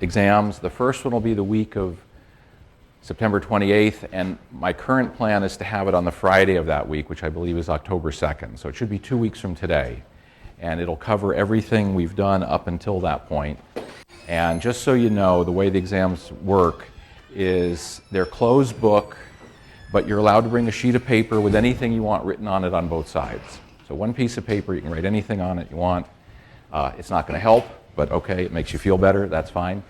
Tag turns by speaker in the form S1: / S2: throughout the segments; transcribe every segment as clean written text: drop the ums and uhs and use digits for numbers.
S1: exams. The first one will be the week of September 28th, and my current plan is to have it on the Friday of that week, which I believe is October 2nd. So it should be 2 weeks from today. And it'll cover everything we've done up until that point. And just so you know, the way the exams work is they're closed book, but you're allowed to bring a sheet of paper with anything you want written on it on both sides. So one piece of paper, you can write anything on it you want. It's not going to help, but okay, it makes you feel better, that's fine.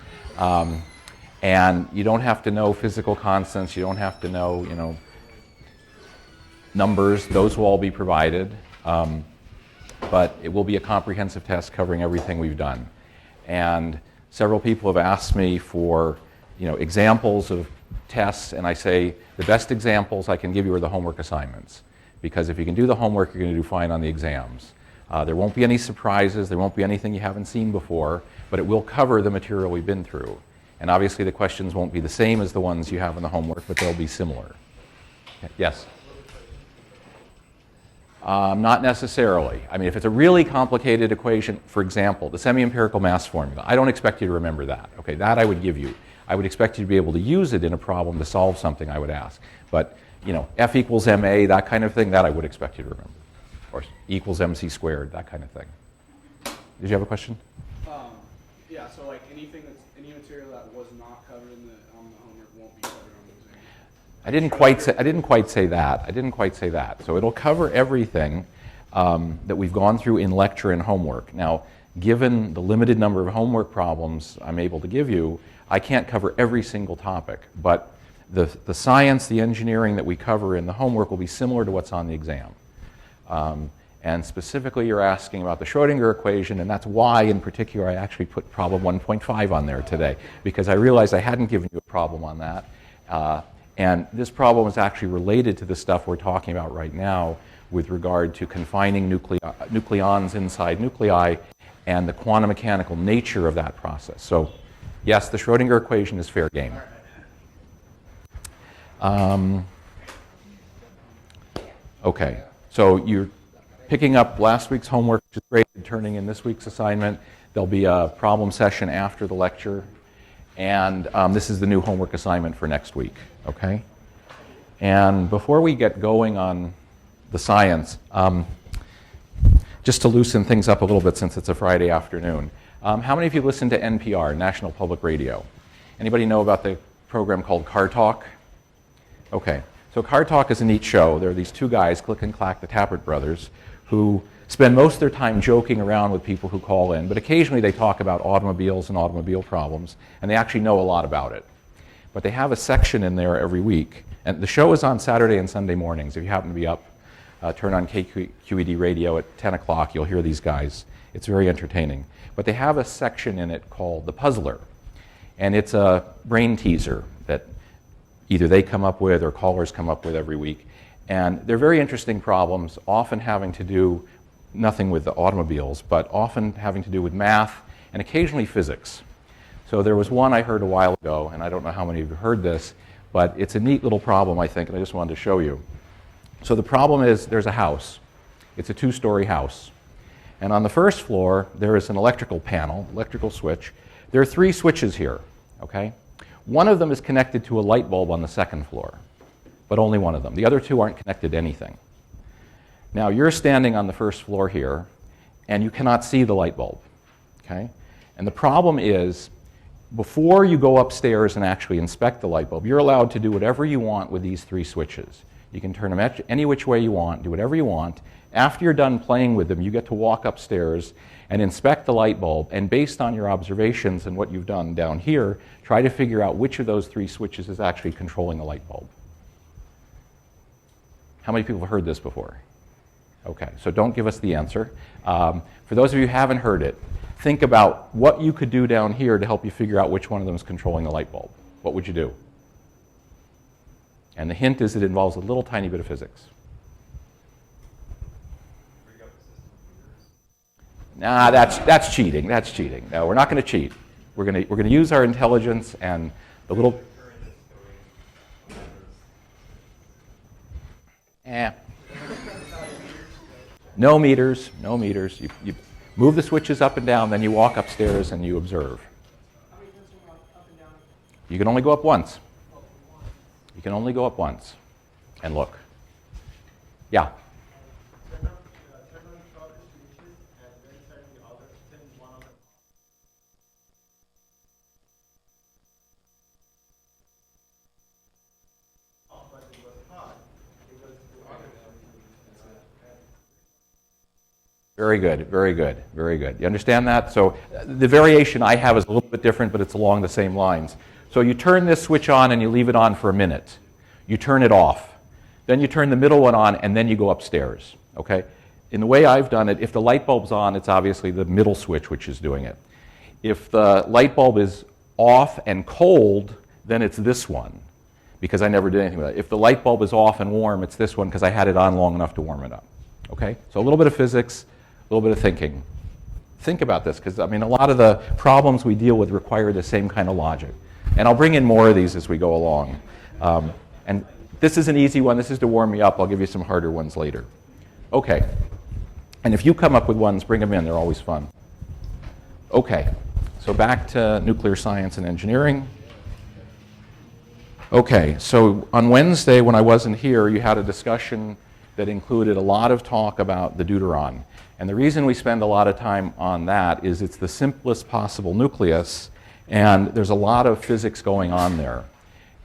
S1: And you don't have to know physical constants, you don't have to know, numbers, those will all be provided. But it will be a comprehensive test covering everything we've done. And several people have asked me for, examples of tests, and I say the best examples I can give you are the homework assignments. Because if you can do the homework, you're going to do fine on the exams. There won't be any surprises, there won't be anything you haven't seen before, but it will cover the material we've been through. And obviously the questions won't be the same as the ones you have in the homework, but they'll be similar. Yes? Not necessarily. I mean, if it's a really complicated equation, for example, the semi-empirical mass formula, I don't expect you to remember that. Okay, that I would give you. I would expect you to be able to use it in a problem to solve something I would ask. But, F equals ma, that kind of thing, that I would expect you to remember. Or equals mc squared, that kind of thing. Did you have a question?
S2: Yeah, so like any material that was not covered on the homework won't be covered on the exam.
S1: I didn't quite say that. So it'll cover everything that we've gone through in lecture and homework. Now, given the limited number of homework problems I'm able to give you, I can't cover every single topic. But the science, the engineering that we cover in the homework will be similar to what's on the exam. And specifically, you're asking about the Schrodinger equation, and that's why, in particular, I actually put problem 1.5 on there today, because I realized I hadn't given you a problem on that. And this problem is actually related to the stuff we're talking about right now with regard to confining nucleons inside nuclei and the quantum mechanical nature of that process. So, yes, the Schrodinger equation is fair game. Okay, so you're picking up last week's homework, which is great, and turning in this week's assignment. There'll be a problem session after the lecture. And this is the new homework assignment for next week, okay? And before we get going on the science, just to loosen things up a little bit since it's a Friday afternoon, how many of you listen to NPR, National Public Radio? Anybody know about the program called Car Talk? Okay, so Car Talk is a neat show. There are these two guys, Click and Clack, the Tappert brothers, who spend most of their time joking around with people who call in, but occasionally they talk about automobiles and automobile problems, and they actually know a lot about it. But they have a section in there every week, and the show is on Saturday and Sunday mornings. If you happen to be up, turn on KQED radio at 10 o'clock, you'll hear these guys. It's very entertaining. But they have a section in it called The Puzzler, and it's a brain teaser that either they come up with or callers come up with every week. And they're very interesting problems, often having to do nothing with the automobiles, but often having to do with math and occasionally physics. So there was one I heard a while ago, and I don't know how many of you heard this, but it's a neat little problem, I think, and I just wanted to show you. So the problem is there's a house. It's a 2-story house. And on the first floor, there is an electrical panel, electrical switch. There are 3 switches here, okay? One of them is connected to a light bulb on the second floor, but only one of them. The other 2 aren't connected to anything. Now, you're standing on the first floor here, and you cannot see the light bulb, okay? And the problem is, before you go upstairs and actually inspect the light bulb, you're allowed to do whatever you want with these 3 switches. You can turn them any which way you want, do whatever you want. After you're done playing with them, you get to walk upstairs and inspect the light bulb, and based on your observations and what you've done down here, try to figure out which of those 3 switches is actually controlling the light bulb. How many people have heard this before? Okay, so don't give us the answer. For those of you who haven't heard it, think about what you could do down here to help you figure out which one of them is controlling the light bulb. What would you do? And the hint is it involves a little tiny bit of physics. Nah, that's cheating. That's cheating. No, we're not going to cheat. We're going to use our intelligence and the little. No meters. No meters. You move the switches up and down, then you walk upstairs and you observe. You can only go up once. You can only go up once and look. Yeah? Very good, very good, very good. You understand that? So the variation I have is a little bit different, but it's along the same lines. So you turn this switch on and you leave it on for a minute. You turn it off. Then you turn the middle one on and then you go upstairs, okay? In the way I've done it, if the light bulb's on, it's obviously the middle switch which is doing it. If the light bulb is off and cold, then it's this one, because I never did anything with it. If the light bulb is off and warm, it's this one because I had it on long enough to warm it up, okay? So a little bit of physics, a little bit of thinking. Think about this, because I mean, a lot of the problems we deal with require the same kind of logic. And I'll bring in more of these as we go along. And this is an easy one. This is to warm me up. I'll give you some harder ones later. Okay. And if you come up with ones, bring them in. They're always fun. Okay. So back to nuclear science and engineering. Okay. So on Wednesday, when I wasn't here, you had a discussion that included a lot of talk about the deuteron. And the reason we spend a lot of time on that is it's the simplest possible nucleus, and there's a lot of physics going on there.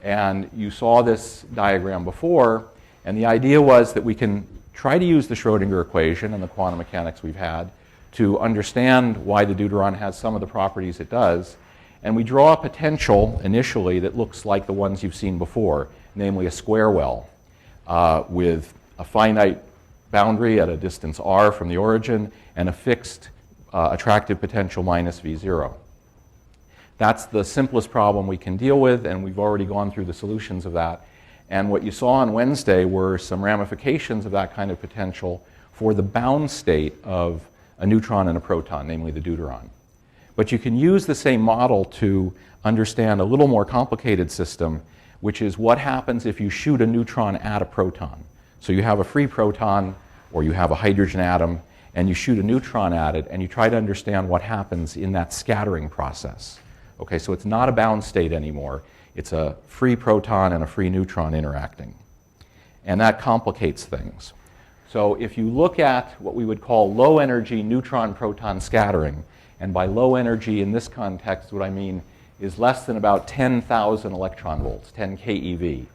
S1: And you saw this diagram before, and the idea was that we can try to use the Schrodinger equation and the quantum mechanics we've had to understand why the deuteron has some of the properties it does. And we draw a potential initially that looks like the ones you've seen before, namely a square well with a finite boundary at a distance r from the origin and a fixed attractive potential minus V0. That's the simplest problem we can deal with, and we've already gone through the solutions of that. And what you saw on Wednesday were some ramifications of that kind of potential for the bound state of a neutron and a proton, namely the deuteron. But you can use the same model to understand a little more complicated system, which is what happens if you shoot a neutron at a proton. So you have a free proton, or you have a hydrogen atom, and you shoot a neutron at it, and you try to understand what happens in that scattering process. Okay, so it's not a bound state anymore. It's a free proton and a free neutron interacting. And that complicates things. So if you look at what we would call low energy neutron-proton scattering, and by low energy in this context, what I mean is less than about 10,000 electron volts, 10 keV.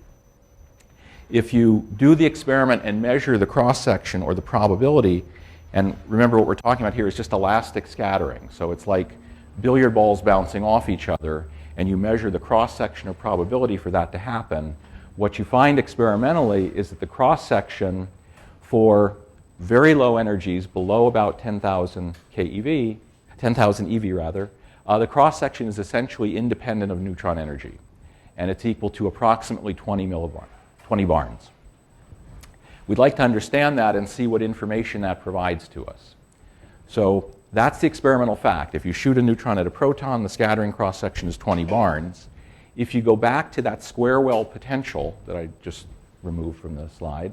S1: If you do the experiment and measure the cross-section or the probability, and remember what we're talking about here is just elastic scattering. So it's like billiard balls bouncing off each other, and you measure the cross-section or probability for that to happen. What you find experimentally is that the cross-section for very low energies below about 10,000 keV, 10,000 eV rather, the cross-section is essentially independent of neutron energy, and it's equal to approximately 20 barns. We'd like to understand that and see what information that provides to us. So that's the experimental fact. If you shoot a neutron at a proton, the scattering cross-section is 20 barns. If you go back to that square well potential that I just removed from the slide,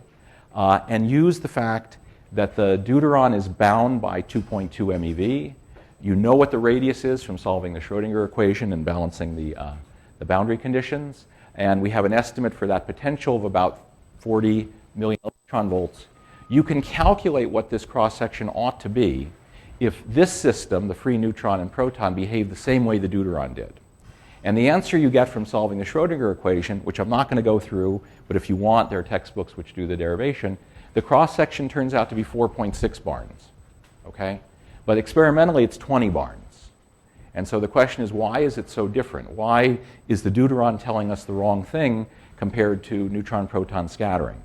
S1: and use the fact that the deuteron is bound by 2.2 MeV, you know what the radius is from solving the Schrodinger equation and balancing the boundary conditions. And we have an estimate for that potential of about 40 million electron volts. You can calculate what this cross-section ought to be if this system, the free neutron and proton, behaved the same way the deuteron did. And the answer you get from solving the Schrodinger equation, which I'm not going to go through, but if you want, there are textbooks which do the derivation, the cross-section turns out to be 4.6 barns, okay? But experimentally, it's 20 barns. And so the question is, why is it so different? Why is the deuteron telling us the wrong thing compared to neutron-proton scattering?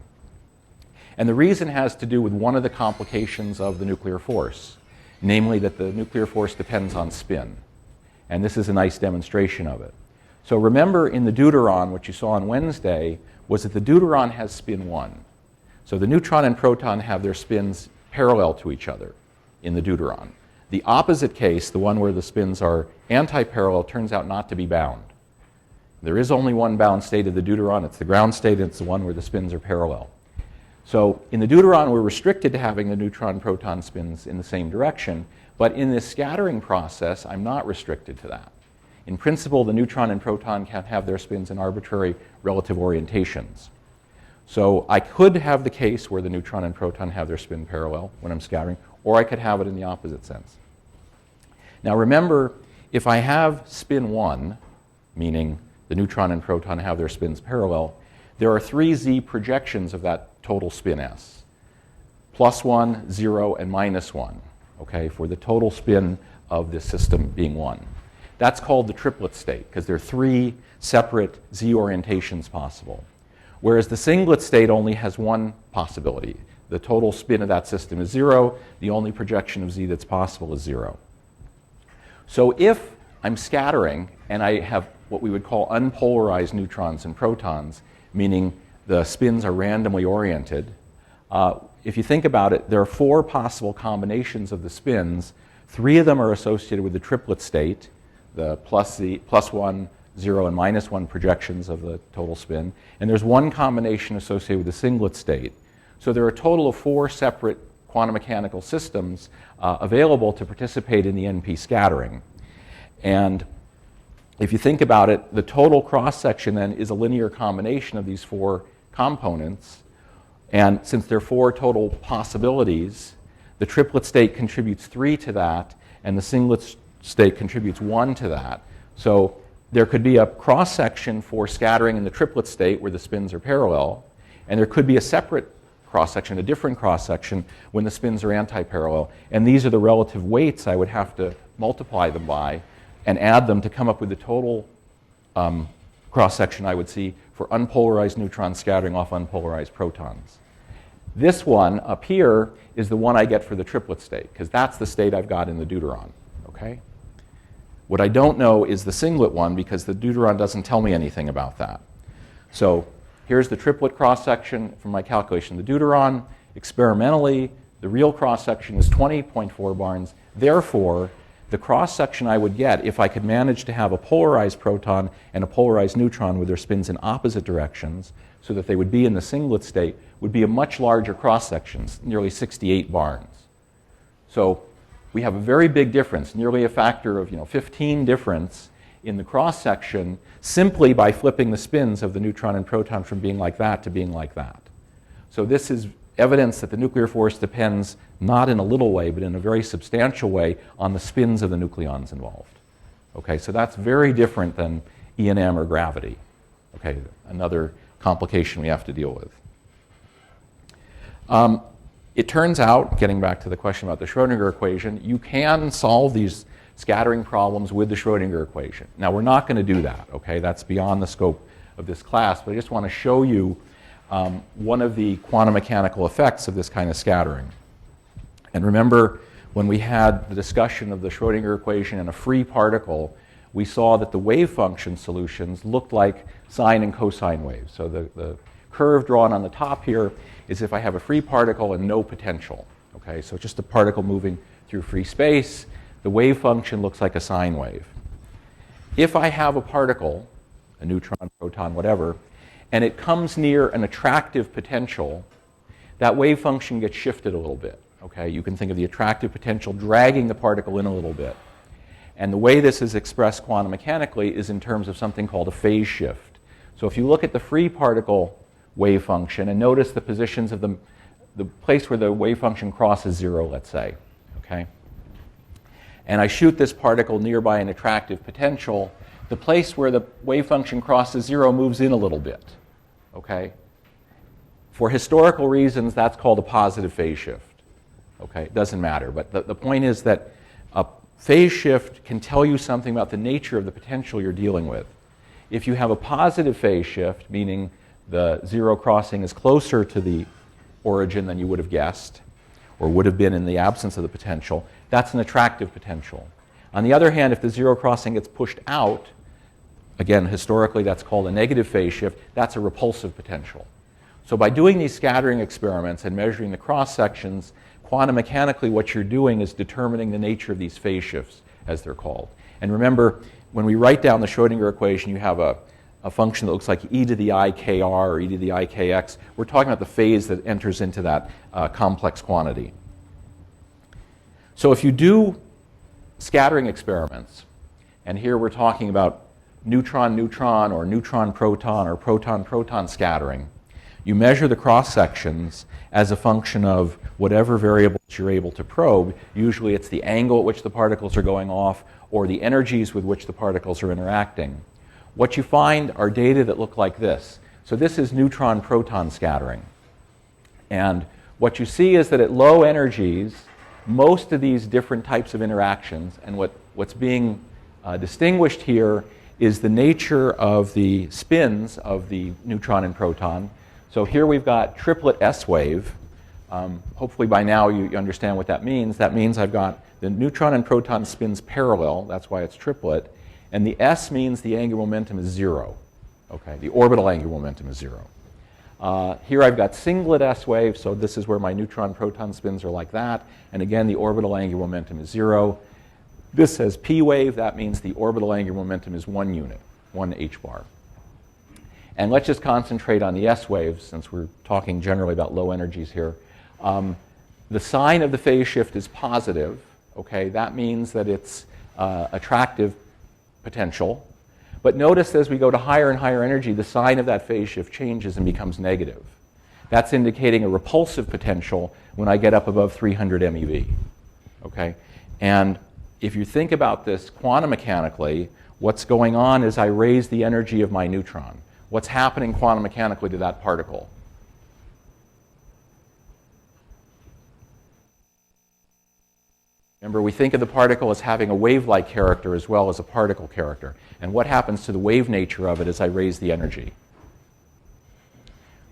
S1: And the reason has to do with one of the complications of the nuclear force, namely that the nuclear force depends on spin. And this is a nice demonstration of it. So remember, in the deuteron, what you saw on Wednesday was that the deuteron has spin 1. So the neutron and proton have their spins parallel to each other in the deuteron. The opposite case, the one where the spins are anti-parallel, turns out not to be bound. There is only one bound state of the deuteron. It's the ground state, and it's the one where the spins are parallel. So in the deuteron, we're restricted to having the neutron-proton spins in the same direction, but in this scattering process, I'm not restricted to that. In principle, the neutron and proton can have their spins in arbitrary relative orientations. So I could have the case where the neutron and proton have their spin parallel when I'm scattering, or I could have it in the opposite sense. Now remember, if I have spin 1, meaning the neutron and proton have their spins parallel, there are 3 z projections of that total spin s. +1, 0, and -1, okay, for the total spin of this system being 1. That's called the triplet state, because there are 3 separate z orientations possible. Whereas the singlet state only has one possibility. The total spin of that system is 0. The only projection of z that's possible is 0. So if I'm scattering and I have what we would call unpolarized neutrons and protons, meaning the spins are randomly oriented, if you think about it, there are 4 possible combinations of the spins. 3 of them are associated with the triplet state, the +1, 0, and -1 projections of the total spin. And there's 1 combination associated with the singlet state. So there are a total of 4 separate quantum mechanical systems available to participate in the NP scattering. And if you think about it, the total cross-section then is a linear combination of these 4 components. And since there are 4 total possibilities, the triplet state contributes 3 to that, and the singlet state contributes 1 to that. So there could be a cross-section for scattering in the triplet state where the spins are parallel, and there could be a separate cross-section, a different cross-section, when the spins are anti-parallel. And these are the relative weights I would have to multiply them by and add them to come up with the total cross-section I would see for unpolarized neutrons scattering off unpolarized protons. This one up here is the one I get for the triplet state, because that's the state I've got in the deuteron. Okay? What I don't know is the singlet one, because the deuteron doesn't tell me anything about that. So here's the triplet cross-section from my calculation. The deuteron, experimentally, the real cross-section is 20.4 barns. Therefore, the cross-section I would get if I could manage to have a polarized proton and a polarized neutron with their spins in opposite directions so that they would be in the singlet state would be a much larger cross-section, nearly 68 barns. So we have a very big difference, nearly a factor of 15 difference in the cross-section simply by flipping the spins of the neutron and proton from being like that to being like that. So this is evidence that the nuclear force depends not in a little way, but in a very substantial way on the spins of the nucleons involved. Okay, so that's very different than E&M or gravity. Okay, another complication we have to deal with. It turns out, getting back to the question about the Schrodinger equation, you can solve these scattering problems with the Schrodinger equation. Now, we're not going to do that, okay? That's beyond the scope of this class, but I just want to show you one of the quantum mechanical effects of this kind of scattering. And remember, when we had the discussion of the Schrodinger equation and a free particle, we saw that the wave function solutions looked like sine and cosine waves. So the curve drawn on the top here is if I have a free particle and no potential. Okay, so just a particle moving through free space, the wave function looks like a sine wave. If I have a particle, a neutron, proton, whatever, and it comes near an attractive potential, that wave function gets shifted a little bit. Okay, you can think of the attractive potential dragging the particle in a little bit. And the way this is expressed quantum mechanically is in terms of something called a phase shift. So if you look at the free particle wave function and notice the positions of the place where the wave function crosses 0, let's say, okay? And I shoot this particle nearby an attractive potential, the place where the wave function crosses 0 moves in a little bit, okay? For historical reasons, that's called a positive phase shift, okay? It doesn't matter, but the point is that a phase shift can tell you something about the nature of the potential you're dealing with. If you have a positive phase shift, meaning the 0 crossing is closer to the origin than you would have guessed, or would have been in the absence of the potential, that's an attractive potential. On the other hand, if the 0 crossing gets pushed out, again, historically that's called a negative phase shift, that's a repulsive potential. So by doing these scattering experiments and measuring the cross-sections, quantum mechanically what you're doing is determining the nature of these phase shifts, as they're called. And remember, when we write down the Schrodinger equation, you have a function that looks like e to the ikr or e to the ikx. We're talking about the phase that enters into that complex quantity. So if you do scattering experiments And here we're talking about neutron-neutron or neutron-proton or proton-proton scattering. You measure the cross-sections as a function of whatever variables you're able to probe. Usually it's the angle at which the particles are going off or the energies with which the particles are interacting. What you find are data that look like this. So this is neutron-proton scattering. And what you see is that at low energies, most of these different types of interactions, and what's being distinguished here is the nature of the spins of the neutron and proton. So here we've got triplet S wave. Hopefully by now you understand what that means. That means I've got the neutron and proton spins parallel. That's why it's triplet. And the S means the angular momentum is 0. Okay, the orbital angular momentum is 0. Here I've got singlet S wave, so this is where my neutron-proton spins are like that. And again, the orbital angular momentum is 0. This says P wave. That means the orbital angular momentum is 1 unit, 1 h-bar. And let's just concentrate on the S waves, since we're talking generally about low energies here. The sign of the phase shift is positive. Okay, that means that it's attractive potential. But notice as we go to higher and higher energy, the sign of that phase shift changes and becomes negative. That's indicating a repulsive potential when I get up above 300 MeV. Okay? And if you think about this quantum mechanically, what's going on is I raise the energy of my neutron. What's happening quantum mechanically to that particle? Remember, we think of the particle as having a wave-like character as well as a particle character. And what happens to the wave nature of it as I raise the energy?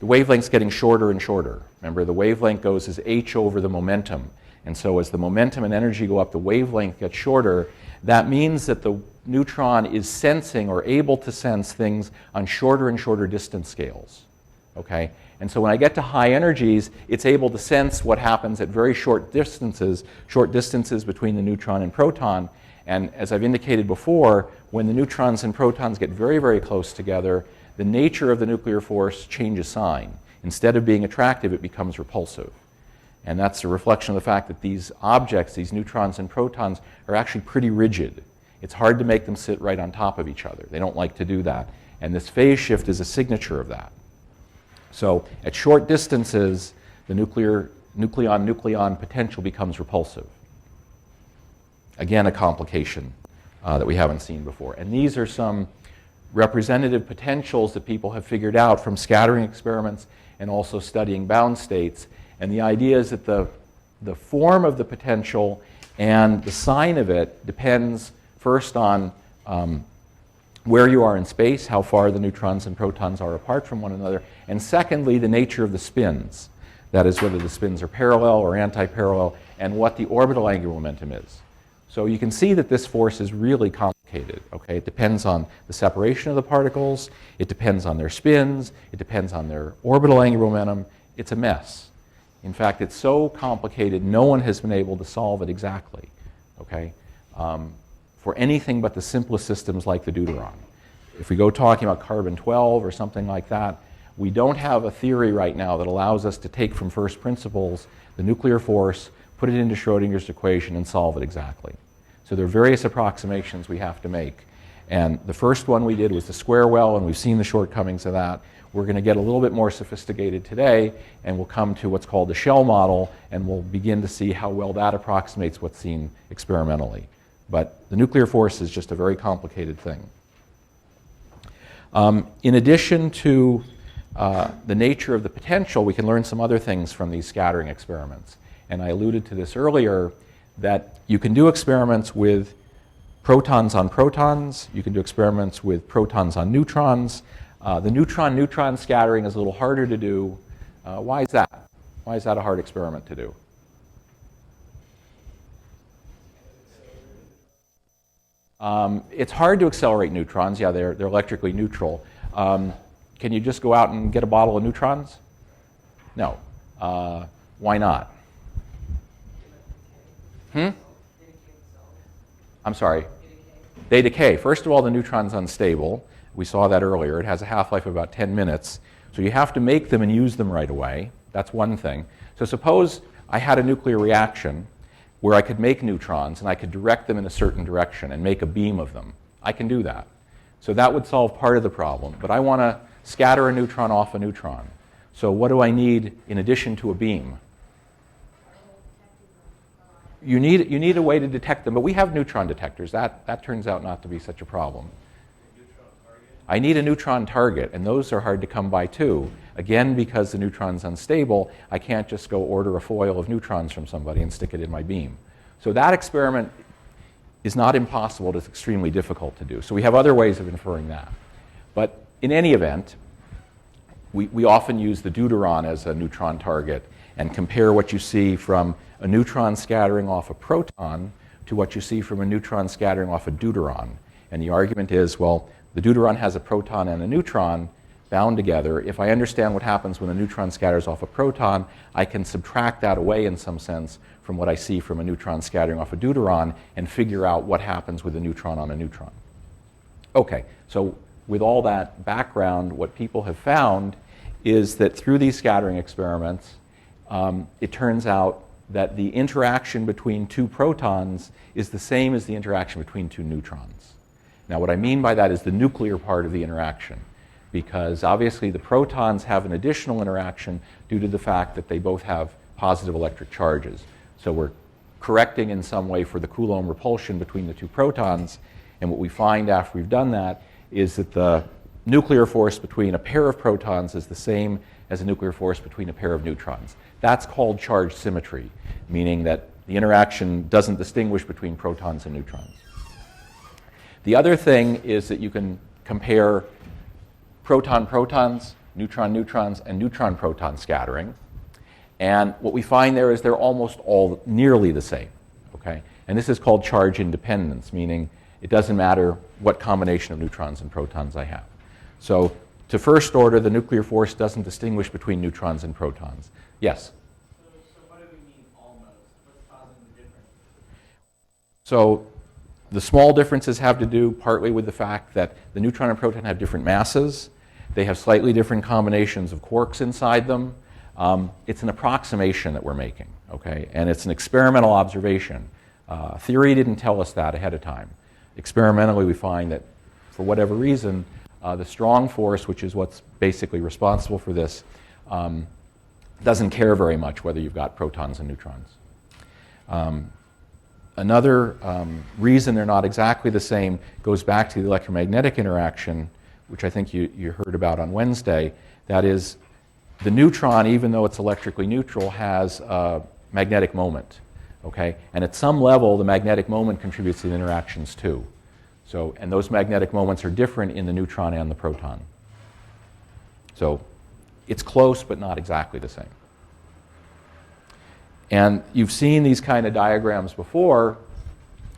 S1: The wavelength's getting shorter and shorter. Remember, the wavelength goes as h over the momentum. And so as the momentum and energy go up, the wavelength gets shorter. That means that the neutron is sensing or able to sense things on shorter and shorter distance scales. Okay? And so when I get to high energies, it's able to sense what happens at very short distances between the neutron and proton. And as I've indicated before, when the neutrons and protons get very, very close together, the nature of the nuclear force changes sign. Instead of being attractive, it becomes repulsive. And that's a reflection of the fact that these objects, these neutrons and protons, are actually pretty rigid. It's hard to make them sit right on top of each other. They don't like to do that. And this phase shift is a signature of that. So at short distances, the nucleon-nucleon potential becomes repulsive. Again, a complication that we haven't seen before. And these are some representative potentials that people have figured out from scattering experiments and also studying bound states. And the idea is that the form of the potential and the sign of it depends first on where you are in space, how far the neutrons and protons are apart from one another, and secondly, the nature of the spins. That is, whether the spins are parallel or anti-parallel, and what the orbital angular momentum is. So you can see that this force is really complicated. Okay? It depends on the separation of the particles, it depends on their spins, it depends on their orbital angular momentum. It's a mess. In fact, it's so complicated, no one has been able to solve it exactly. Okay? For anything but the simplest systems like the deuteron. If we go talking about carbon-12 or something like that, we don't have a theory right now that allows us to take from first principles the nuclear force, put it into Schrodinger's equation, and solve it exactly. So there are various approximations we have to make. And the first one we did was the square well, and we've seen the shortcomings of that. We're going to get a little bit more sophisticated today, and we'll come to what's called the shell model, and we'll begin to see how well that approximates what's seen experimentally. But the nuclear force is just a very complicated thing. In addition to the nature of the potential, we can learn some other things from these scattering experiments. And I alluded to this earlier, that you can do experiments with protons on protons. You can do experiments with protons on neutrons. The neutron-neutron scattering is a little harder to do. Why is that? Why is that a hard experiment to do? It's hard to accelerate neutrons. Yeah, they're electrically neutral. Can you just go out and get a bottle of neutrons? No. Why not? I'm sorry. They decay. First of all, the neutron's unstable. We saw that earlier. It has a half-life of about 10 minutes. So you have to make them and use them right away. That's one thing. So suppose I had a nuclear reaction where I could make neutrons and I could direct them in a certain direction and make a beam of them. I can do that. So that would solve part of the problem. But I want to scatter a neutron off a neutron. So what do I need in addition to a beam? You need a way to detect them, but we have neutron detectors. That turns out not to be such a problem. I need a neutron target, and those are hard to come by too. Again, because the neutron's unstable, I can't just go order a foil of neutrons from somebody and stick it in my beam. So that experiment is not impossible, it's extremely difficult to do. So we have other ways of inferring that. But in any event, we often use the deuteron as a neutron target and compare what you see from a neutron scattering off a proton to what you see from a neutron scattering off a deuteron. And the argument is, well, the deuteron has a proton and a neutron bound together. If I understand what happens when a neutron scatters off a proton, I can subtract that away in some sense from what I see from a neutron scattering off a deuteron and figure out what happens with a neutron on a neutron. Okay, so with all that background, what people have found is that through these scattering experiments, it turns out that the interaction between two protons is the same as the interaction between two neutrons. Now, what I mean by that is the nuclear part of the interaction, because obviously the protons have an additional interaction due to the fact that they both have positive electric charges. So we're correcting in some way for the Coulomb repulsion between the two protons, and what we find after we've done that is that the nuclear force between a pair of protons is the same as a nuclear force between a pair of neutrons. That's called charge symmetry, meaning that the interaction doesn't distinguish between protons and neutrons. The other thing is that you can compare proton-protons, neutron-neutrons, and neutron-proton scattering. And what we find there is they're almost all nearly the same. Okay? And this is called charge independence, meaning it doesn't matter what combination of neutrons and protons I have. So to first order, the nuclear force doesn't distinguish between neutrons and protons. Yes?
S3: So what do we mean almost? What's causing the difference?
S1: So the small differences have to do partly with the fact that the neutron and proton have different masses. They have slightly different combinations of quarks inside them. It's an approximation that we're making, okay? And it's an experimental observation. Theory didn't tell us that ahead of time. Experimentally, we find that for whatever reason, the strong force, which is what's basically responsible for this, doesn't care very much whether you've got protons and neutrons. Another reason they're not exactly the same goes back to the electromagnetic interaction, which I think you heard about on Wednesday. That is, the neutron, even though it's electrically neutral, has a magnetic moment. Okay? And at some level, the magnetic moment contributes to the interactions too. So, and those magnetic moments are different in the neutron and the proton. So it's close, but not exactly the same. And you've seen these kind of diagrams before,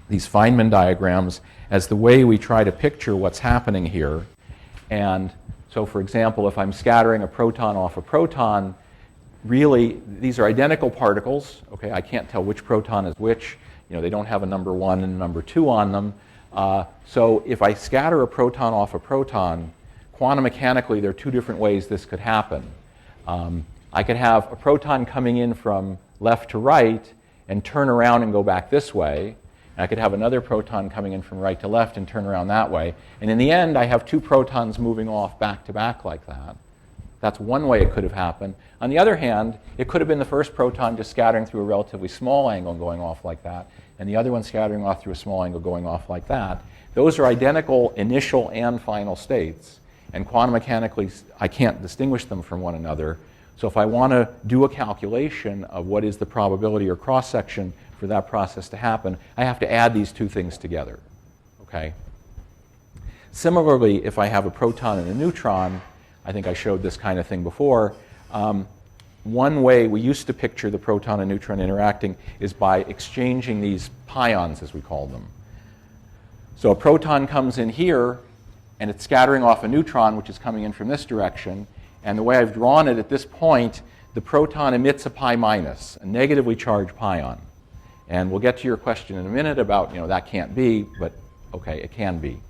S1: these Feynman diagrams, as the way we try to picture what's happening here. And so, for example, if I'm scattering a proton off a proton, really, these are identical particles. Okay, I can't tell which proton is which. You know, they don't have a number 1 and a number 2 on them. So if I scatter a proton off a proton, quantum mechanically, there are two different ways this could happen. I could have a proton coming in from left to right and turn around and go back this way. And I could have another proton coming in from right to left and turn around that way. And in the end, I have two protons moving off back to back like that. That's one way it could have happened. On the other hand, it could have been the first proton just scattering through a relatively small angle and going off like that, and the other one scattering off through a small angle going off like that. Those are identical initial and final states, and quantum mechanically, I can't distinguish them from one another. So if I want to do a calculation of what is the probability or cross-section for that process to happen, I have to add these two things together. Okay? Similarly, if I have a proton and a neutron, I think I showed this kind of thing before. One way we used to picture the proton and neutron interacting is by exchanging these pions, as we call them. So a proton comes in here, and it's scattering off a neutron, which is coming in from this direction. And the way I've drawn it at this point, the proton emits a pi minus, a negatively charged pion. And we'll get to your question in a minute about, that can't be, but okay, it can be.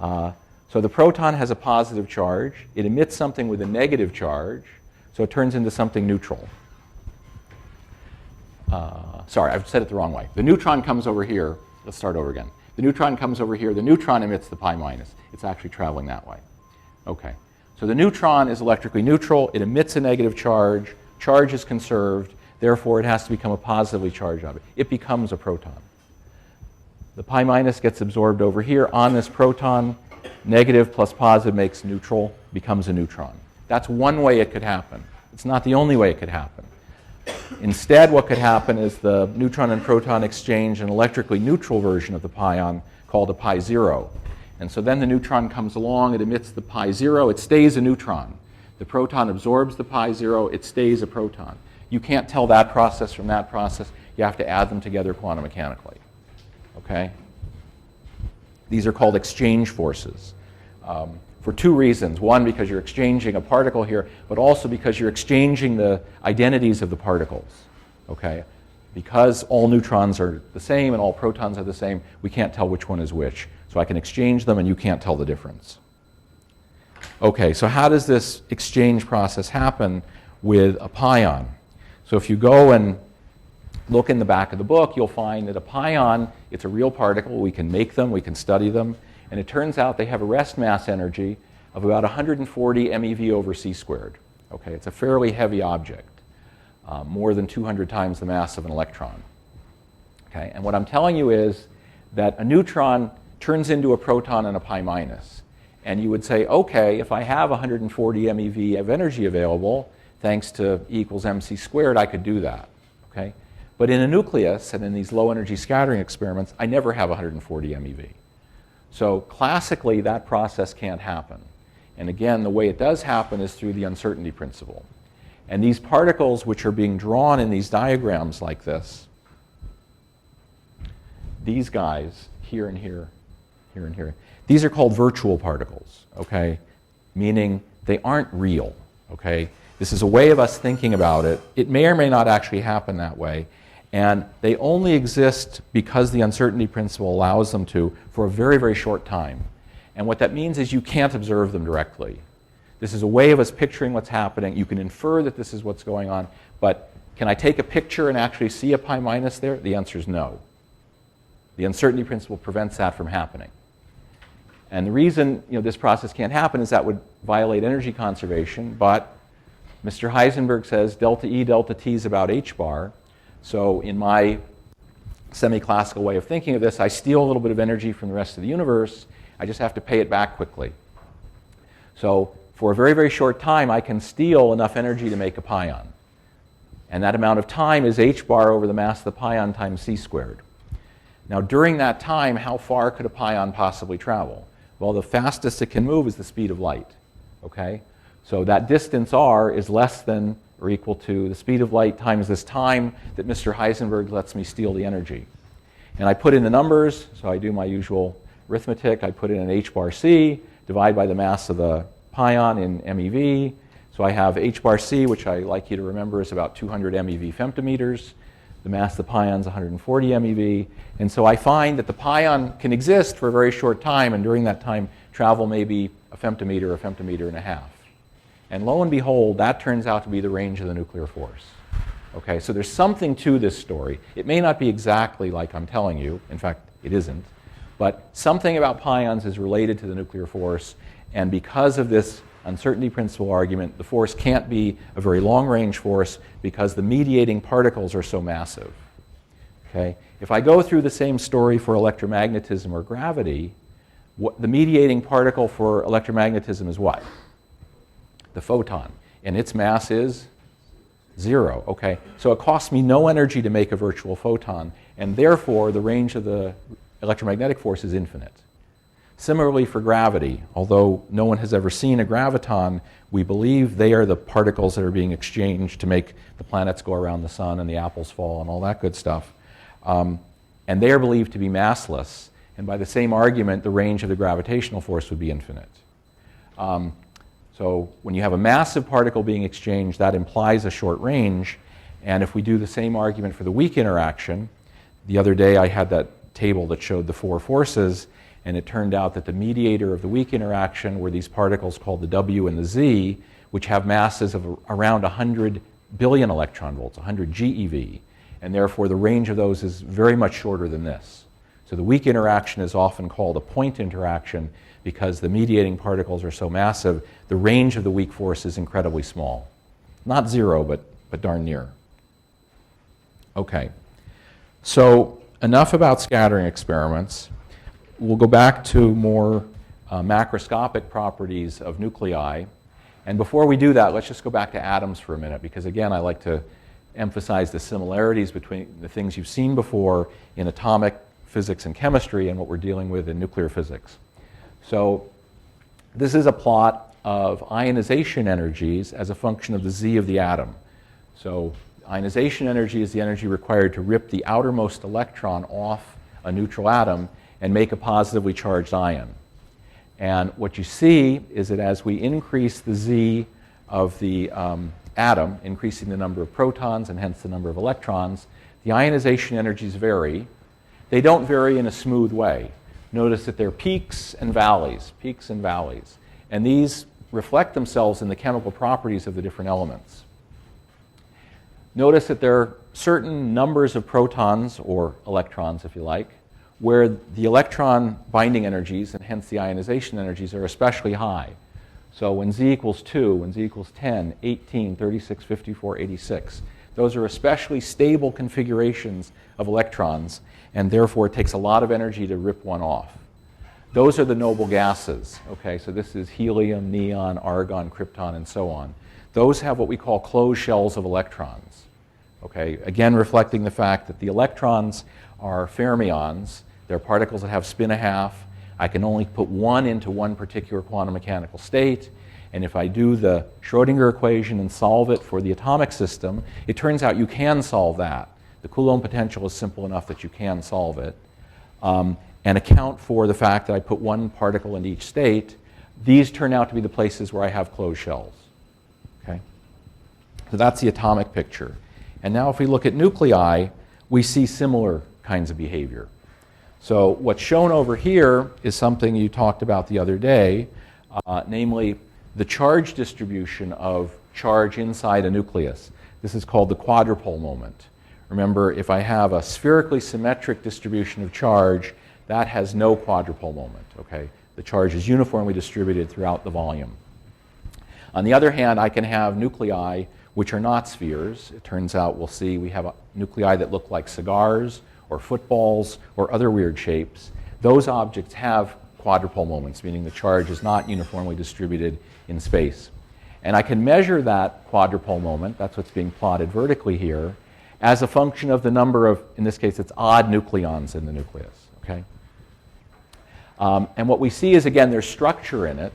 S1: So the proton has a positive charge. It emits something with a negative charge, so it turns into something neutral. Sorry, I've said it the wrong way. The neutron comes over here. Let's start over again. The neutron comes over here. The neutron emits the pi minus. It's actually traveling that way. Okay. So the neutron is electrically neutral. It emits a negative charge. Charge is conserved. Therefore, it has to become a positively charged object. It becomes a proton. The pi minus gets absorbed over here on this proton. Negative plus positive makes neutral, becomes a neutron. That's one way it could happen. It's not the only way it could happen. Instead, what could happen is the neutron and proton exchange an electrically neutral version of the pion called a pi zero. And so then the neutron comes along, it emits the pi zero, it stays a neutron. The proton absorbs the pi zero, it stays a proton. You can't tell that process from that process. You have to add them together quantum mechanically. Okay? These are called exchange forces. For two reasons. One, because you're exchanging a particle here, but also because you're exchanging the identities of the particles. Okay? Because all neutrons are the same and all protons are the same, we can't tell which one is which. So I can exchange them and you can't tell the difference. Okay, so how does this exchange process happen with a pion? So if you go and look in the back of the book, you'll find that a pion, it's a real particle. We can make them, we can study them. And it turns out they have a rest mass energy of about 140 MeV over c squared. Okay, it's a fairly heavy object, more than 200 times the mass of an electron. Okay, and what I'm telling you is that a neutron turns into a proton and a pi minus. And you would say, okay, if I have 140 MeV of energy available, thanks to E equals mc squared, I could do that. Okay? But in a nucleus and in these low energy scattering experiments, I never have 140 MeV. So classically, that process can't happen. And again, the way it does happen is through the uncertainty principle. And these particles, which are being drawn in these diagrams like this, these guys, here and here, here and here, these are called virtual particles, okay? Meaning they aren't real, okay? This is a way of us thinking about it. It may or may not actually happen that way. And they only exist because the uncertainty principle allows them to for a very, very short time. And what that means is you can't observe them directly. This is a way of us picturing what's happening. You can infer that this is what's going on, but can I take a picture and actually see a pi minus there? The answer is no. The uncertainty principle prevents that from happening. And the reason this process can't happen is that would violate energy conservation, but Mr. Heisenberg says delta E delta T is about h bar. So in my semi-classical way of thinking of this, I steal a little bit of energy from the rest of the universe. I just have to pay it back quickly. So for a very, very short time, I can steal enough energy to make a pion. And that amount of time is h bar over the mass of the pion times c squared. Now during that time, how far could a pion possibly travel? Well, the fastest it can move is the speed of light. Okay? So that distance r is less than or equal to the speed of light times this time that Mr. Heisenberg lets me steal the energy. And I put in the numbers, so I do my usual arithmetic. I put in an h bar c, divide by the mass of the pion in MeV. So I have h bar c, which I like you to remember is about 200 MeV femtometers. The mass of the pion is 140 MeV. And so I find that the pion can exist for a very short time, and during that time travel maybe a femtometer and a half. And lo and behold, that turns out to be the range of the nuclear force. Okay, so there's something to this story. It may not be exactly like I'm telling you. In fact, it isn't. But something about pions is related to the nuclear force. And because of this uncertainty principle argument, the force can't be a very long-range force because the mediating particles are so massive. Okay? If I go through the same story for electromagnetism or gravity, the mediating particle for electromagnetism is what? The photon, and its mass is 0. Okay, so it costs me no energy to make a virtual photon, and therefore the range of the electromagnetic force is infinite. Similarly for gravity, although no one has ever seen a graviton, we believe they are the particles that are being exchanged to make the planets go around the sun and the apples fall and all that good stuff. And they are believed to be massless, and by the same argument, the range of the gravitational force would be infinite. So when you have a massive particle being exchanged, that implies a short range. And if we do the same argument for the weak interaction, the other day I had that table that showed the four forces, and it turned out that the mediator of the weak interaction were these particles called the W and the Z, which have masses of around 100 billion electron volts, 100 GeV. And therefore the range of those is very much shorter than this. So the weak interaction is often called a point interaction because the mediating particles are so massive, the range of the weak force is incredibly small. Not zero, but darn near. Okay, so enough about scattering experiments. We'll go back to more macroscopic properties of nuclei. And before we do that, let's just go back to atoms for a minute, because again, I like to emphasize the similarities between the things you've seen before in atomic physics and chemistry and what we're dealing with in nuclear physics. So this is a plot of ionization energies as a function of the Z of the atom. So ionization energy is the energy required to rip the outermost electron off a neutral atom and make a positively charged ion. And what you see is that as we increase the Z of the atom, increasing the number of protons and hence the number of electrons, the ionization energies vary. They don't vary in a smooth way. Notice that there are peaks and valleys. And these reflect themselves in the chemical properties of the different elements. Notice that there are certain numbers of protons, or electrons if you like, where the electron binding energies, and hence the ionization energies, are especially high. So when Z equals 2, when Z equals 10, 18, 36, 54, 86, those are especially stable configurations of electrons, and therefore it takes a lot of energy to rip one off. Those are the noble gases. Okay, so this is helium, neon, argon, krypton, and so on. Those have what we call closed shells of electrons. Okay, again reflecting the fact that the electrons are fermions. They're particles that have spin 1/2. I can only put one into one particular quantum mechanical state. And if I do the Schrodinger equation and solve it for the atomic system, it turns out you can solve that. The Coulomb potential is simple enough that you can solve it. And account for the fact that I put one particle in each state. These turn out to be the places where I have closed shells. Okay? So that's the atomic picture. And now if we look at nuclei, we see similar kinds of behavior. So what's shown over here is something you talked about the other day, namely the charge distribution of charge inside a nucleus. This is called the quadrupole moment. Remember, if I have a spherically symmetric distribution of charge, that has no quadrupole moment. Okay? The charge is uniformly distributed throughout the volume. On the other hand, I can have nuclei which are not spheres. It turns out we'll see we have nuclei that look like cigars or footballs or other weird shapes. Those objects have quadrupole moments, meaning the charge is not uniformly distributed in space. And I can measure that quadrupole moment, that's what's being plotted vertically here, as a function of the number of, in this case, it's odd nucleons in the nucleus. Okay? And what we see is, again, there's structure in it.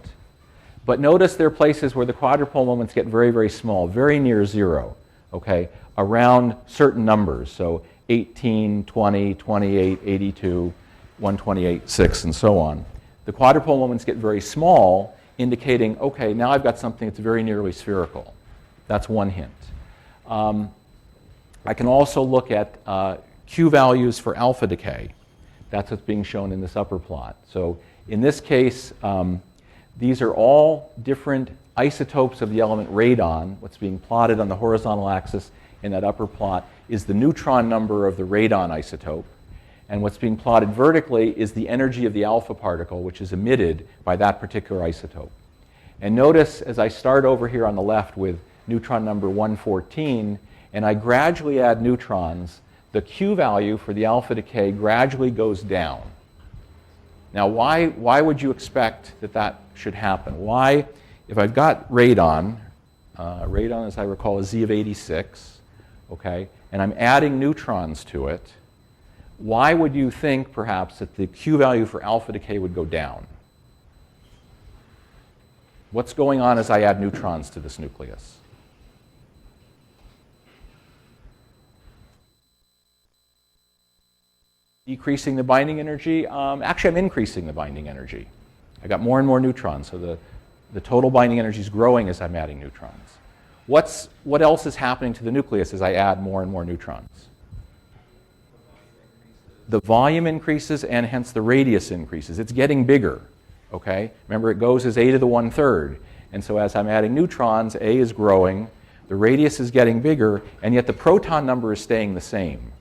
S1: But notice there are places where the quadrupole moments get very, very small, very near zero, okay, around certain numbers. So 18, 20, 28, 82, 128, 6, and so on. The quadrupole moments get very small, indicating, okay, now I've got something that's very nearly spherical. That's one hint. I can also look at Q values for alpha decay. That's what's being shown in this upper plot. So in this case, these are all different isotopes of the element radon. What's being plotted on the horizontal axis in that upper plot is the neutron number of the radon isotope. And what's being plotted vertically is the energy of the alpha particle, which is emitted by that particular isotope. And notice as I start over here on the left with neutron number 114, and I gradually add neutrons, the Q value for the alpha decay gradually goes down. Now, why would you expect that that should happen? Why, if I've got radon, radon, as I recall, is Z of 86, okay, and I'm adding neutrons to it, why would you think, perhaps, that the Q value for alpha decay would go down? What's going on as I add neutrons to this nucleus? Decreasing the binding energy? Actually, I'm increasing the binding energy. I got more and more neutrons, so the total binding energy is growing as I'm adding neutrons. What else is happening to the nucleus as I add more and more neutrons? The volume increases and hence the radius increases. It's getting bigger, okay? Remember, it goes as a to the 1/3. And so as I'm adding neutrons, A is growing, the radius is getting bigger, and yet the proton number is staying the same.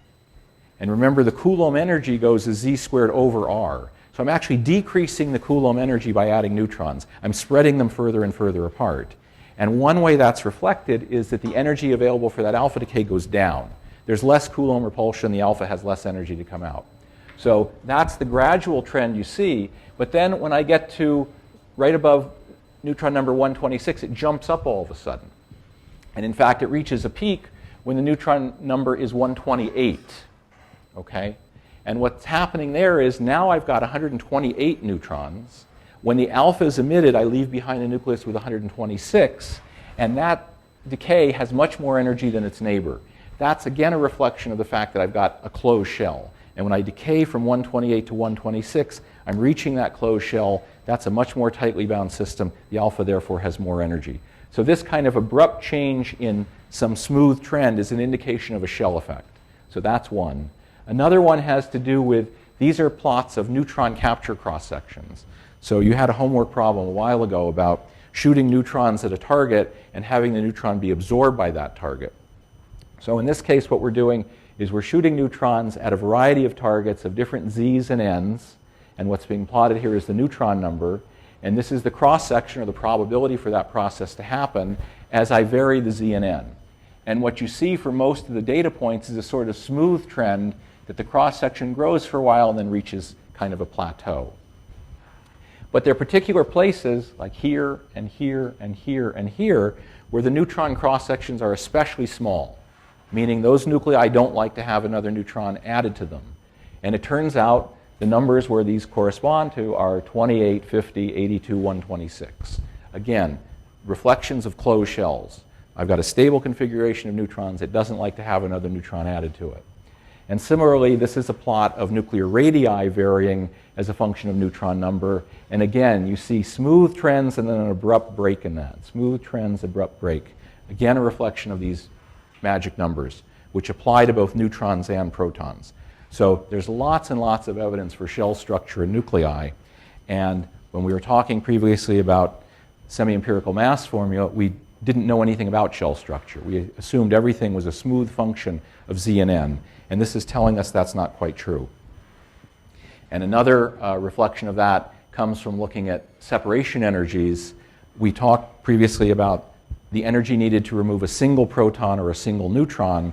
S1: And remember, the Coulomb energy goes as z squared over r. So I'm actually decreasing the Coulomb energy by adding neutrons. I'm spreading them further and further apart. And one way that's reflected is that the energy available for that alpha decay goes down. There's less Coulomb repulsion, the alpha has less energy to come out. So that's the gradual trend you see. But then when I get to right above neutron number 126, it jumps up all of a sudden. And in fact, it reaches a peak when the neutron number is 128. Okay? And what's happening there is now I've got 128 neutrons. When the alpha is emitted, I leave behind a nucleus with 126, and that decay has much more energy than its neighbor. That's again a reflection of the fact that I've got a closed shell. And when I decay from 128 to 126, I'm reaching that closed shell. That's a much more tightly bound system. The alpha, therefore, has more energy. So this kind of abrupt change in some smooth trend is an indication of a shell effect. So that's one. Another one has to do with, these are plots of neutron capture cross-sections. So you had a homework problem a while ago about shooting neutrons at a target and having the neutron be absorbed by that target. So in this case, what we're doing is we're shooting neutrons at a variety of targets of different z's and n's. And what's being plotted here is the neutron number. And this is the cross-section, or the probability for that process to happen, as I vary the z and n. And what you see for most of the data points is a sort of smooth trend that the cross-section grows for a while and then reaches kind of a plateau. But there are particular places, like here and here and here and here, where the neutron cross-sections are especially small, meaning those nuclei don't like to have another neutron added to them. And it turns out the numbers where these correspond to are 28, 50, 82, 126. Again, reflections of closed shells. I've got a stable configuration of neutrons. It doesn't like to have another neutron added to it. And similarly, this is a plot of nuclear radii varying as a function of neutron number. And again, you see smooth trends and then an abrupt break in that. Smooth trends, abrupt break. Again, a reflection of these magic numbers, which apply to both neutrons and protons. So there's lots and lots of evidence for shell structure in nuclei. And when we were talking previously about semi-empirical mass formula, we didn't know anything about shell structure. We assumed everything was a smooth function of z and n. And this is telling us that's not quite true. And another reflection of that comes from looking at separation energies. We talked previously about the energy needed to remove a single proton or a single neutron,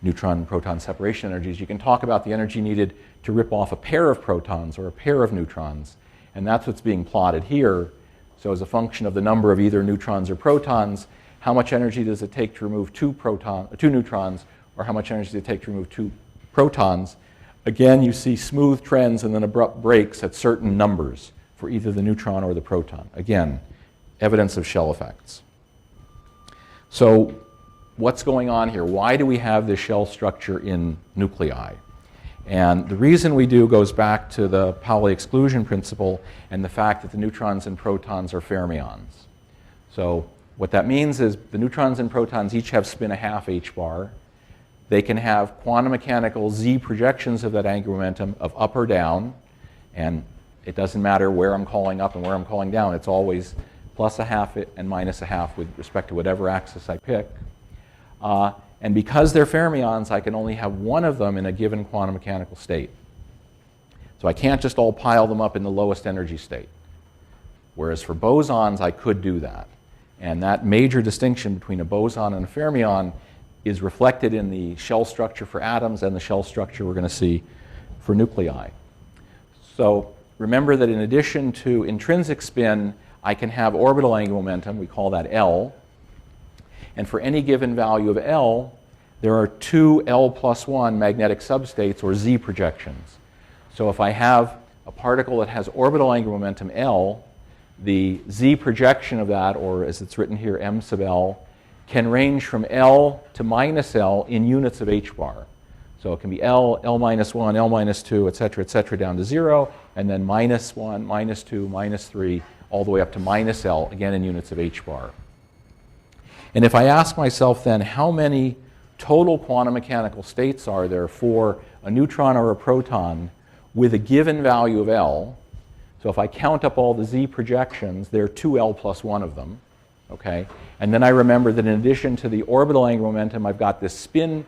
S1: neutron-proton separation energies. You can talk about the energy needed to rip off a pair of protons or a pair of neutrons. And that's what's being plotted here. So as a function of the number of either neutrons or protons, how much energy does it take to remove two neutrons, or how much energy does it take to remove two protons? Again, you see smooth trends and then abrupt breaks at certain numbers for either the neutron or the proton. Again, evidence of shell effects. So what's going on here? Why do we have this shell structure in nuclei? And the reason we do goes back to the Pauli exclusion principle and the fact that the neutrons and protons are fermions. So what that means is the neutrons and protons each have spin 1/2 h bar. They can have quantum mechanical z projections of that angular momentum of up or down, and it doesn't matter where I'm calling up and where I'm calling down. It's always plus 1/2 and minus 1/2 with respect to whatever axis I pick. And because they're fermions, I can only have one of them in a given quantum mechanical state. So I can't just all pile them up in the lowest energy state. Whereas for bosons, I could do that. And that major distinction between a boson and a fermion is reflected in the shell structure for atoms and the shell structure we're going to see for nuclei. So remember that in addition to intrinsic spin, I can have orbital angular momentum. We call that L. And for any given value of L, there are two L plus 1 magnetic substates, or Z projections. So if I have a particle that has orbital angular momentum L, the Z projection of that, or as it's written here, M sub L, can range from L to minus L in units of h bar. So it can be L, L minus 1, L minus 2, et cetera, down to 0, and then minus 1, minus 2, minus 3, all the way up to minus L, again in units of h bar. And if I ask myself then, how many total quantum mechanical states are there for a neutron or a proton with a given value of L? So if I count up all the Z projections, there are 2L plus 1 of them. Okay? And then I remember that in addition to the orbital angular momentum, I've got this spin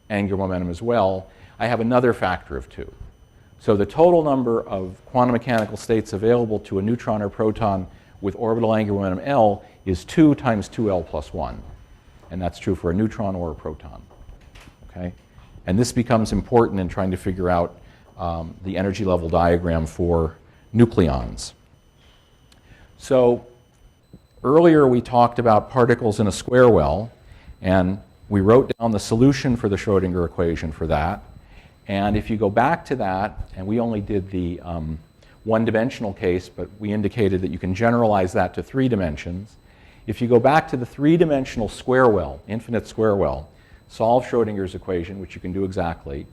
S1: angular momentum as well. I have another factor of 2. So the total number of quantum mechanical states available to a neutron or proton with orbital angular momentum L is 2 times 2L plus 1. And that's true for a neutron or a proton. Okay? And this becomes important in trying to figure out the energy level diagram for nucleons. So earlier we talked about particles in a square well, and we wrote down the solution for the Schrodinger equation for that. And if you go back to that, and we only did the one-dimensional case, but we indicated that you can generalize that to 3 dimensions. If you go back to the 3-dimensional square well, infinite square well, solve Schrodinger's equation, which you can do exactly,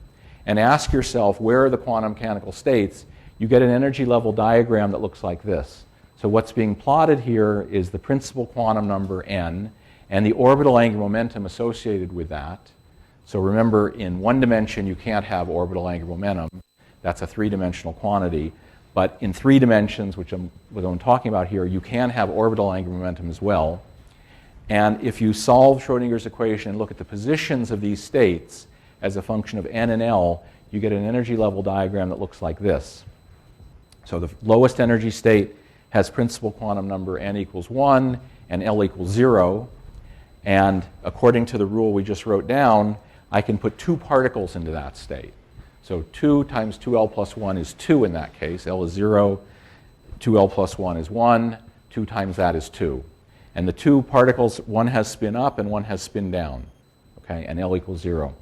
S1: and ask yourself where are the quantum mechanical states, you get an energy level diagram that looks like this. So what's being plotted here is the principal quantum number n and the orbital angular momentum associated with that. So remember, in 1 dimension you can't have orbital angular momentum. That's a 3-dimensional quantity. But in 3 dimensions, which I'm talking about here, you can have orbital angular momentum as well. And if you solve Schrodinger's equation and look at the positions of these states as a function of n and L, you get an energy level diagram that looks like this. So the lowest energy state has principal quantum number n equals 1 and L equals 0. And according to the rule we just wrote down, I can put 2 particles into that state. So 2 times 2L plus 1 is 2 in that case. L is 0. 2L plus 1 is 1. 2 times that is 2. And the 2 particles, one has spin up and one has spin down. Okay, and L equals 0.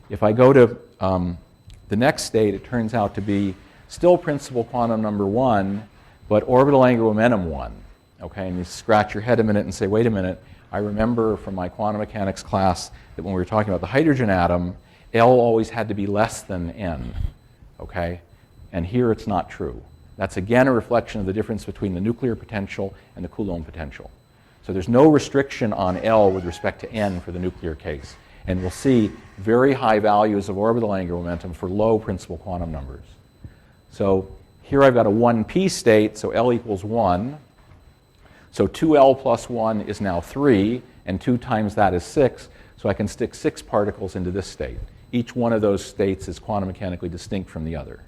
S1: If I go to the next state, it turns out to be still principal quantum number 1, but orbital angular momentum 1. Okay, and you scratch your head a minute and say, wait a minute, I remember from my quantum mechanics class that when we were talking about the hydrogen atom, L always had to be less than N. Okay? And here it's not true. That's again a reflection of the difference between the nuclear potential and the Coulomb potential. So there's no restriction on L with respect to N for the nuclear case. And we'll see very high values of orbital angular momentum for low principal quantum numbers. So here I've got a 1p state, so L equals 1. So 2L plus 1 is now 3, and 2 times that is 6. So I can stick 6 particles into this state. Each one of those states is quantum mechanically distinct from the other.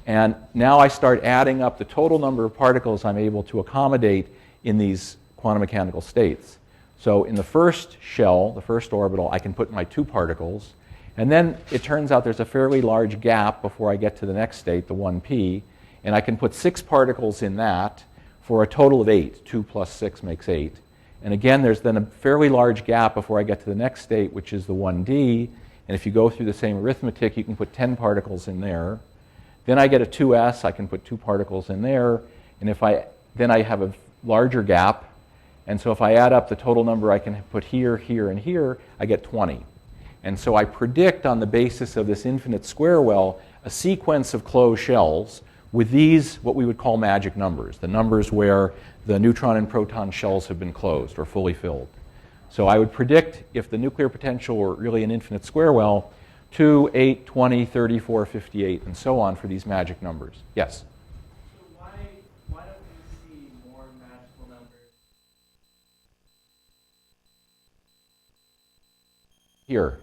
S1: And now I start adding up the total number of particles I'm able to accommodate in these quantum mechanical states. So in the first shell, the first orbital, I can put my 2 particles. And then it turns out there's a fairly large gap before I get to the next state, the 1p. And I can put 6 particles in that for a total of 8. 2 plus 6 makes 8. And again, there's then a fairly large gap before I get to the next state, which is the 1d. And if you go through the same arithmetic, you can put 10 particles in there. Then I get a 2s. I can put 2 particles in there. And then I have a larger gap. And so if I add up the total number I can put here, here, and here, I get 20. And so I predict on the basis of this infinite square well a sequence of closed shells with these, what we would call magic numbers, the numbers where the neutron and proton shells have been closed or fully filled. So I would predict, if the nuclear potential were really an infinite square well, 2, 8, 20, 34, 58, and so on for these magic numbers. Yes?
S3: So why don't we see more magical numbers?
S1: Here.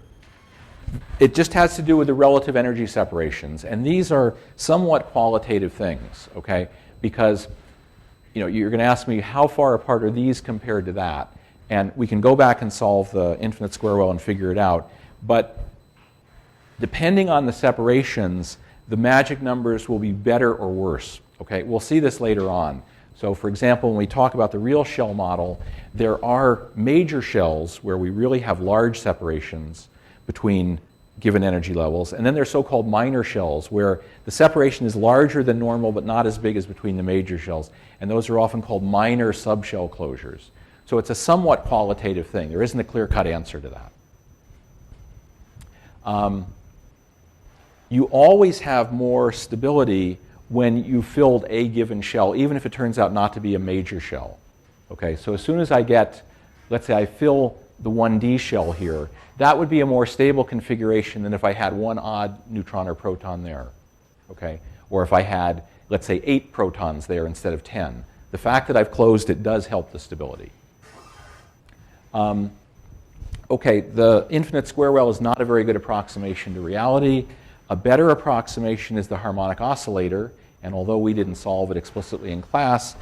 S1: It just has to do with the relative energy separations. And these are somewhat qualitative things, okay? Because you're going to ask me, how far apart are these compared to that? And we can go back and solve the infinite square well and figure it out. But depending on the separations, the magic numbers will be better or worse. Okay? We'll see this later on. So for example, when we talk about the real shell model, there are major shells where we really have large separations between given energy levels. And then there's so-called minor shells where the separation is larger than normal but not as big as between the major shells. And those are often called minor subshell closures. So it's a somewhat qualitative thing. There isn't a clear-cut answer to that. You always have more stability when you filled a given shell, even if it turns out not to be a major shell. Okay, so as soon as I get, let's say I fill the 1d shell here, that would be a more stable configuration than if I had one odd neutron or proton there. Okay, or if I had, let's say, 8 protons there instead of 10. The fact that I've closed it does help the stability. Okay, the infinite square well is not a very good approximation to reality. A better approximation is the harmonic oscillator, and although we didn't solve it explicitly in class,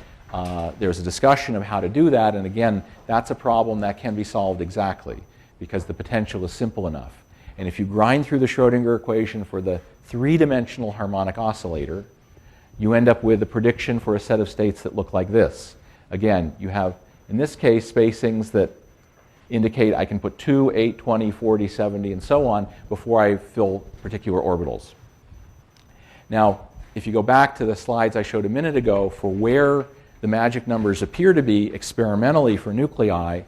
S1: there's a discussion of how to do that, and again, that's a problem that can be solved exactly because the potential is simple enough. And if you grind through the Schrodinger equation for the three-dimensional harmonic oscillator, you end up with a prediction for a set of states that look like this. Again, you have, in this case, spacings that indicate I can put 2, 8, 20, 40, 70, and so on before I fill particular orbitals. Now, if you go back to the slides I showed a minute ago for where the magic numbers appear to be experimentally for nuclei,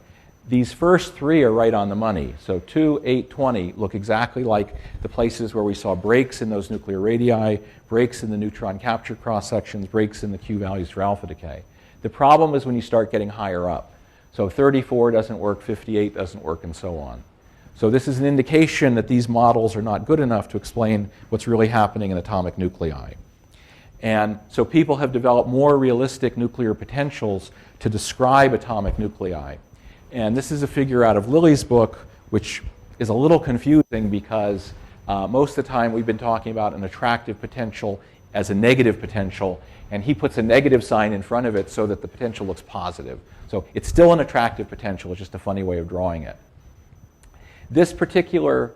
S1: these first three are right on the money. So 2, 8, 20 look exactly like the places where we saw breaks in those nuclear radii, breaks in the neutron capture cross-sections, breaks in the Q values for alpha decay. The problem is when you start getting higher up. So 34 doesn't work, 58 doesn't work, and so on. So this is an indication that these models are not good enough to explain what's really happening in atomic nuclei. And so people have developed more realistic nuclear potentials to describe atomic nuclei. And this is a figure out of Lilly's book, which is a little confusing because most of the time we've been talking about an attractive potential as a negative potential, and he puts a negative sign in front of it so that the potential looks positive. So it's still an attractive potential, it's just a funny way of drawing it. This particular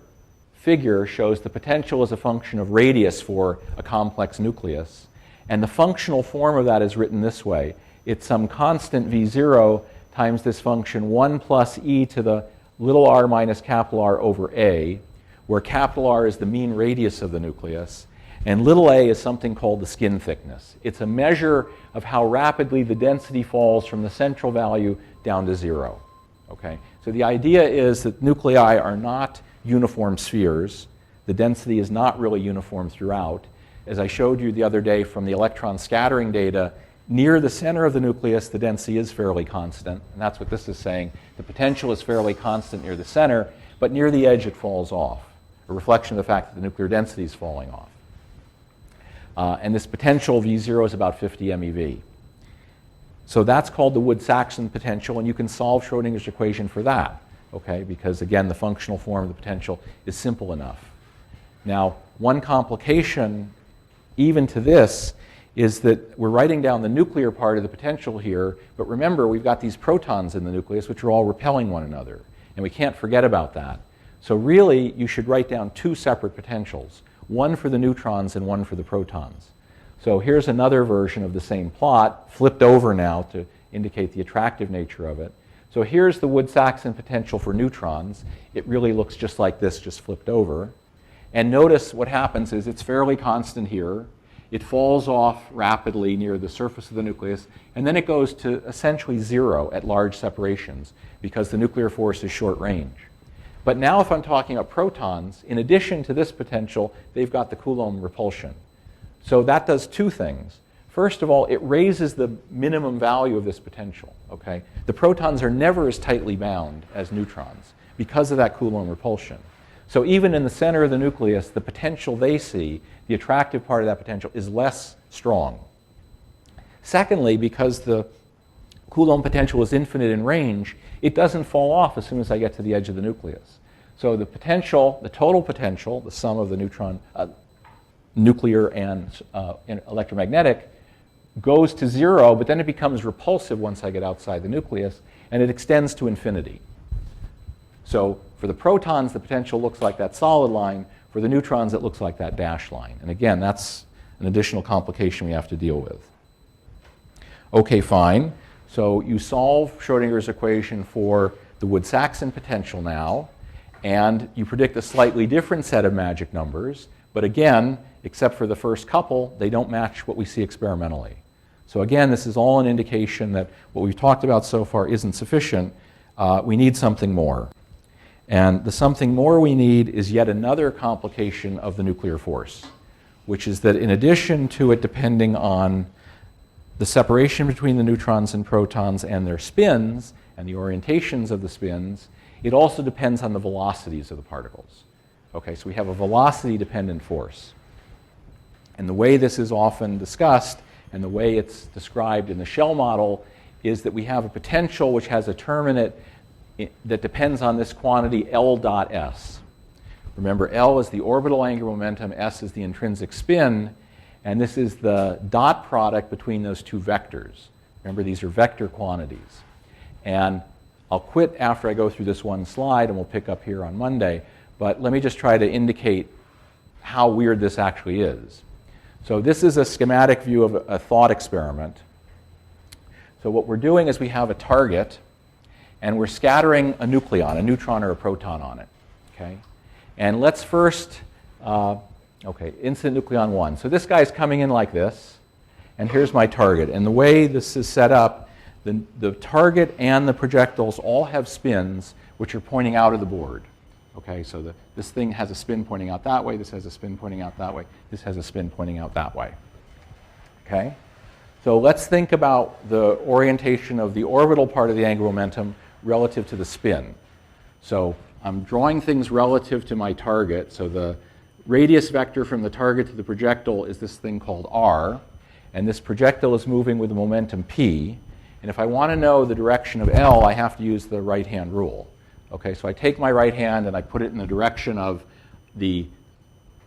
S1: figure shows the potential as a function of radius for a complex nucleus, and the functional form of that is written this way. It's some constant V0 times this function 1 plus e to the little r minus capital R over a, where capital R is the mean radius of the nucleus, and little a is something called the skin thickness. It's a measure of how rapidly the density falls from the central value down to 0. Okay? So the idea is that nuclei are not uniform spheres. The density is not really uniform throughout. As I showed you the other day from the electron scattering data, near the center of the nucleus, the density is fairly constant, and that's what this is saying. The potential is fairly constant near the center, but near the edge it falls off, a reflection of the fact that the nuclear density is falling off. And this potential V0 is about 50 MeV. So that's called the Wood-Saxon potential, and you can solve Schrodinger's equation for that, okay? Because again, the functional form of the potential is simple enough. Now, one complication, even to this, is that we're writing down the nuclear part of the potential here, but remember, we've got these protons in the nucleus which are all repelling one another, and we can't forget about that. So really, you should write down two separate potentials, one for the neutrons and one for the protons. So here's another version of the same plot, flipped over now to indicate the attractive nature of it. So here's the Wood-Saxon potential for neutrons. It really looks just like this, just flipped over. And notice what happens is it's fairly constant here. It falls off rapidly near the surface of the nucleus, and then it goes to essentially 0 at large separations because the nuclear force is short range. But now if I'm talking about protons, in addition to this potential, they've got the Coulomb repulsion. So that does two things. First of all, it raises the minimum value of this potential. Okay? The protons are never as tightly bound as neutrons because of that Coulomb repulsion. So even in the center of the nucleus, the potential they see, the attractive part of that potential, is less strong. Secondly, because the Coulomb potential is infinite in range, it doesn't fall off as soon as I get to the edge of the nucleus. So the potential, the total potential, the sum of the neutron, nuclear and electromagnetic, goes to 0, but then it becomes repulsive once I get outside the nucleus, and it extends to infinity. So for the protons, the potential looks like that solid line. For the neutrons, it looks like that dashed line. And again, that's an additional complication we have to deal with. Okay, fine. So you solve Schrodinger's equation for the Wood-Saxon potential now, and you predict a slightly different set of magic numbers. But again, except for the first couple, they don't match what we see experimentally. So again, this is all an indication that what we've talked about so far isn't sufficient. We need something more. And the something more we need is yet another complication of the nuclear force, which is that in addition to it depending on the separation between the neutrons and protons and their spins and the orientations of the spins, it also depends on the velocities of the particles. Okay, so we have a velocity-dependent force. And the way this is often discussed and the way it's described in the shell model is that we have a potential which has a term in it that depends on this quantity L dot S. Remember, L is the orbital angular momentum, S is the intrinsic spin, and this is the dot product between those two vectors. Remember, these are vector quantities. And I'll quit after I go through this one slide, and we'll pick up here on Monday. But let me just try to indicate how weird this actually is. So this is a schematic view of a thought experiment. So what we're doing is we have a target, and we're scattering a nucleon, a neutron or a proton on it. Okay? And let's first, incident nucleon 1. So this guy's coming in like this, and here's my target. And the way this is set up, the target and the projectiles all have spins which are pointing out of the board. Okay, so this thing has a spin pointing out that way, this has a spin pointing out that way, this has a spin pointing out that way. Okay? So let's think about the orientation of the orbital part of the angular momentum relative to the spin. So I'm drawing things relative to my target. So the radius vector from the target to the projectile is this thing called r, and this projectile is moving with the momentum p. And if I want to know the direction of L, I have to use the right-hand rule. Okay, so I take my right hand and I put it in the direction of the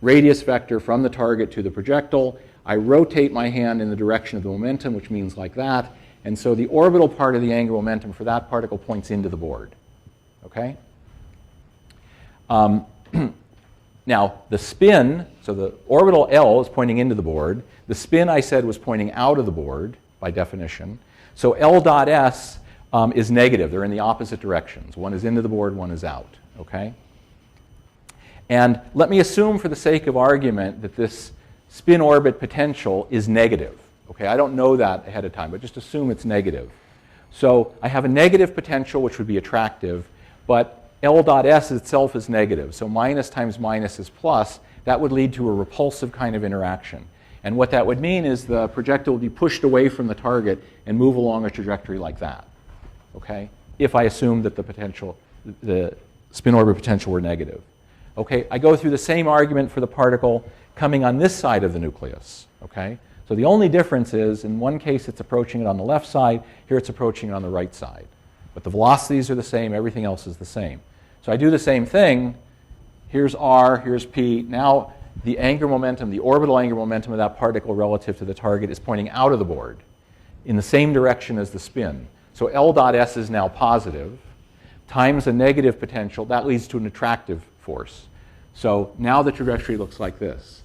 S1: radius vector from the target to the projectile. I rotate my hand in the direction of the momentum, which means like that. And so the orbital part of the angular momentum for that particle points into the board. Okay? Now, the spin, so the orbital L is pointing into the board. The spin, I said, was pointing out of the board by definition. So L dot S is negative. They're in the opposite directions. One is into the board, one is out. Okay? And let me assume for the sake of argument that this spin orbit potential is negative. Okay, I don't know that ahead of time, but just assume it's negative. So I have a negative potential, which would be attractive, but L dot S itself is negative. So minus times minus is plus. That would lead to a repulsive kind of interaction. And what that would mean is the projectile would be pushed away from the target and move along a trajectory like that. Okay, if I assume that the spin orbit potential were negative. Okay, I go through the same argument for the particle coming on this side of the nucleus. Okay, so the only difference is in one case it's approaching it on the left side, here it's approaching it on the right side. But the velocities are the same, everything else is the same. So I do the same thing. Here's r, here's p. Now the angular momentum, the orbital angular momentum of that particle relative to the target is pointing out of the board in the same direction as the spin. So L dot S is now positive times a negative potential. That leads to an attractive force. So now the trajectory looks like this.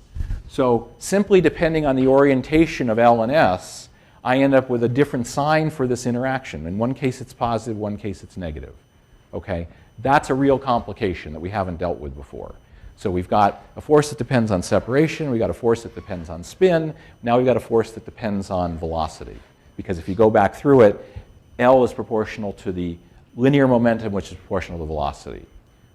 S1: So simply depending on the orientation of L and S, I end up with a different sign for this interaction. In one case it's positive, one case it's negative. Okay? That's a real complication that we haven't dealt with before. So we've got a force that depends on separation, we've got a force that depends on spin, now we've got a force that depends on velocity. Because if you go back through it, L is proportional to the linear momentum, which is proportional to the velocity.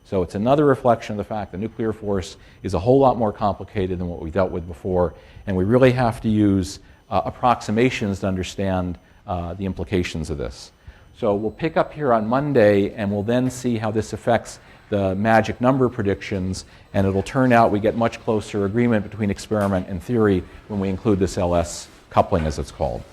S1: So it's another reflection of the fact that nuclear force is a whole lot more complicated than what we dealt with before, and we really have to use approximations to understand the implications of this. So we'll pick up here on Monday, and we'll then see how this affects the magic number predictions, and it'll turn out we get much closer agreement between experiment and theory when we include this LS coupling, as it's called.